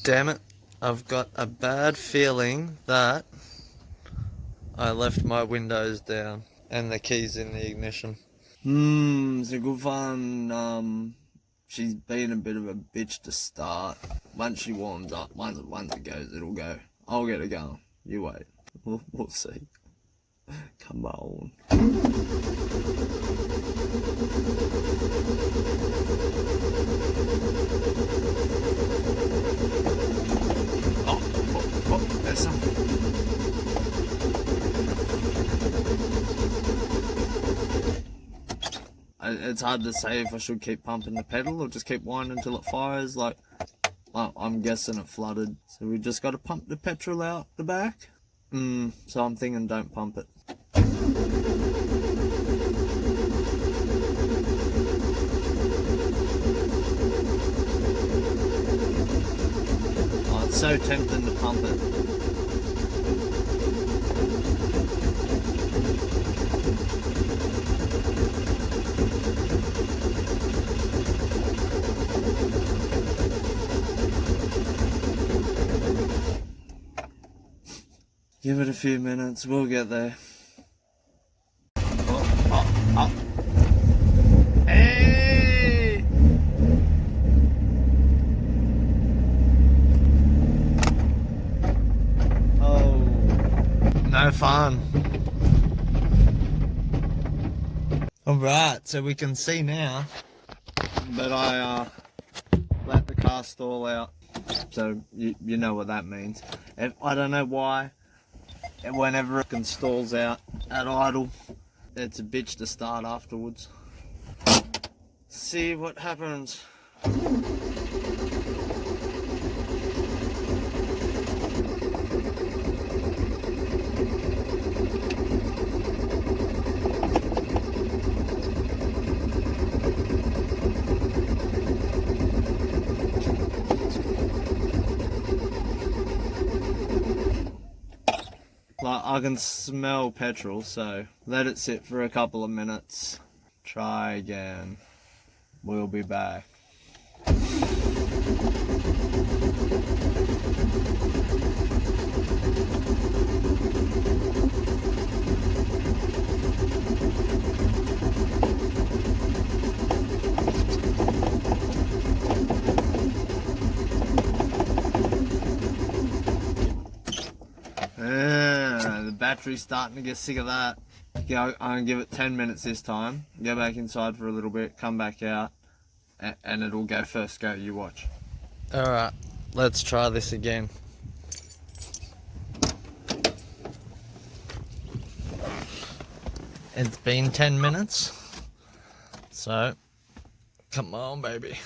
Damn it. I've got a bad feeling that I left my windows down and the keys in the ignition. It's a good one. She's been a bit of a bitch to start. Once she warms up, once it goes, it'll go. I'll get it going. You wait. We'll see. Come on. Oh, there's some. It's hard to say if I should keep pumping the pedal or just keep winding until it fires. Like, I'm guessing it flooded. So we just got to pump the petrol out the back. So I'm thinking don't pump it. Oh, it's so tempting to pump it. Give it a few minutes, we'll get there. Oh. Hey! Oh, no fun. Alright, so we can see now that I let the car stall out. So you know what that means. And I don't know why. And whenever it stalls out at idle, it's a bitch to start afterwards. See what happens. Like, I can smell petrol, so let it sit for a couple of minutes. Try again. We'll be back. The battery's starting to get sick of that. I'm gonna give it 10 minutes this time. Go back inside for a little bit, come back out, and it'll go first go. You watch. Alright, let's try this again. It's been 10 minutes, so come on, baby.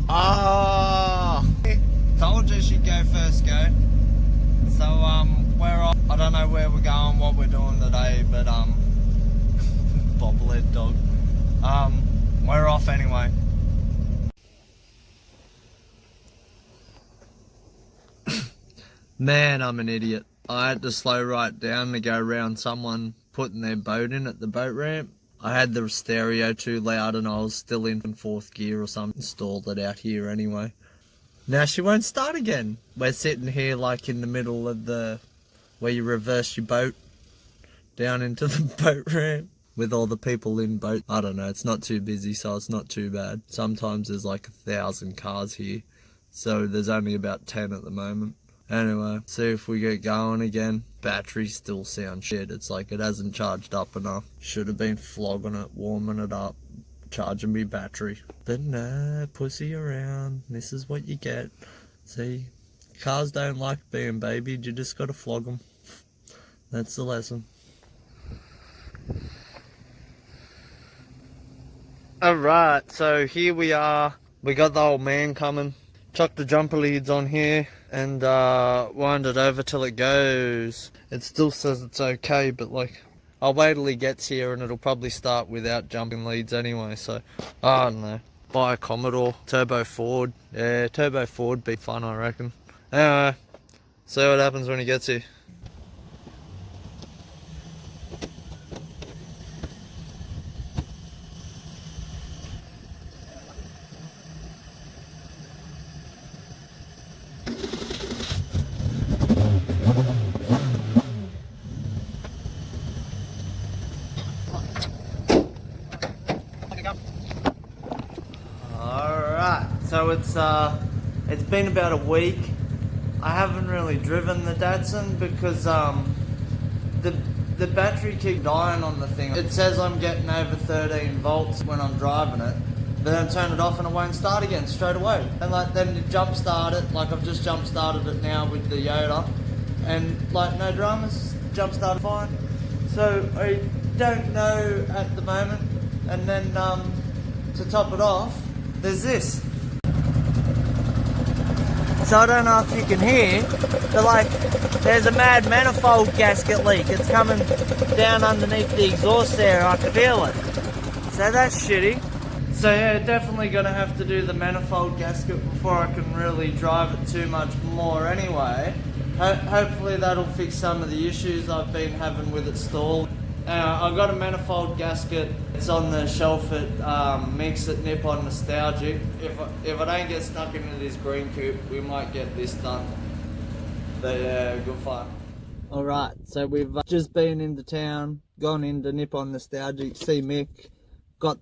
Oh, told you she'd go first go. So we're off. I don't know where we're going, what we're doing today, but bobblehead dog. We're off anyway. Man, I'm an idiot. I had to slow right down to go around someone putting their boat in at the boat ramp. I had the stereo too loud and I was still in fourth gear or something. Installed it out here anyway. Now she won't start again. We're sitting here like in the middle of the, where you reverse your boat down into the boat ramp with all the people in boat. I don't know, it's not too busy, so it's not too bad. Sometimes there's like 1,000 cars here, so there's only about 10 at the moment. Anyway, see if we get going again. Battery still sounds shit. It's like it hasn't charged up enough. Should have been flogging it, warming it up, charging me battery. But no, pussy around. This is what you get. See, cars don't like being babied. You just gotta flog them. That's the lesson. Alright, so here we are. We got the old man coming. Chuck the jumper leads on here and wind it over till it goes. It still says it's okay, but like, I'll wait till he gets here and it'll probably start without jumping leads anyway, so I don't know. Buy a Commodore, turbo Ford. Yeah, turbo Ford be fun, I reckon. Anyway, see what happens when he gets here. So it's been about a week. I haven't really driven the Datsun because the battery keeps dying on the thing. It says I'm getting over 13 volts when I'm driving it, but then I turn it off and it won't start again straight away. And like then you jump start it, like I've just jump started it now with the Yoda, and like no dramas, jump started fine. So I don't know at the moment. And then to top it off, there's this. So I don't know if you can hear, but like there's a mad manifold gasket leak. It's coming down underneath the exhaust there. I can feel it. So that's shitty. So yeah, definitely gonna have to do the manifold gasket before I can really drive it too much more anyway. Hopefully that'll fix some of the issues I've been having with it stalled. I've got a manifold gasket. It's on the shelf at Mix at Nippon Nostalgic. If I don't get stuck into this green coupe, we might get this done. But yeah, good fun. Alright, so we've just been into town, gone into Nippon Nostalgic, see Mick, got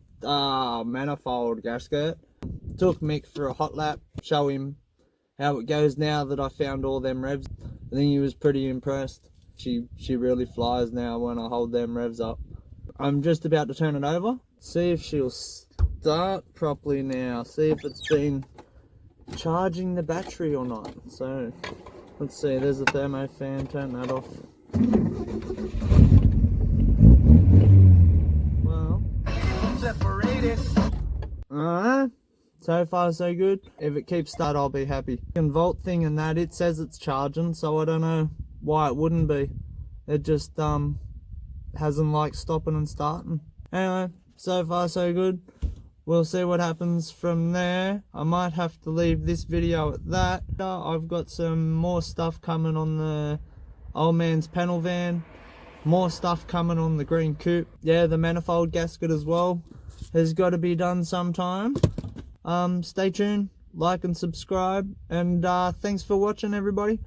manifold gasket. Took Mick for a hot lap, show him how it goes now that I found all them revs. I think he was pretty impressed. She really flies now when I hold them revs up. I'm just about to turn it over, see if she'll start properly now, see if it's been charging the battery or not. So let's see, there's a thermo fan, turn that off. Well, separated. Alright, so far so good. If it keeps start, I'll be happy. And volt thing and that, it says it's charging, so I don't know why it wouldn't be. It just hasn't like stopping and starting. Anyway, so far so good. We'll see what happens from there. I might have to leave this video at that. I've got some more stuff coming on the old man's panel van, more stuff coming on the green coupe. Yeah, the manifold gasket as well has got to be done sometime. Stay tuned, like and subscribe, and thanks for watching everybody.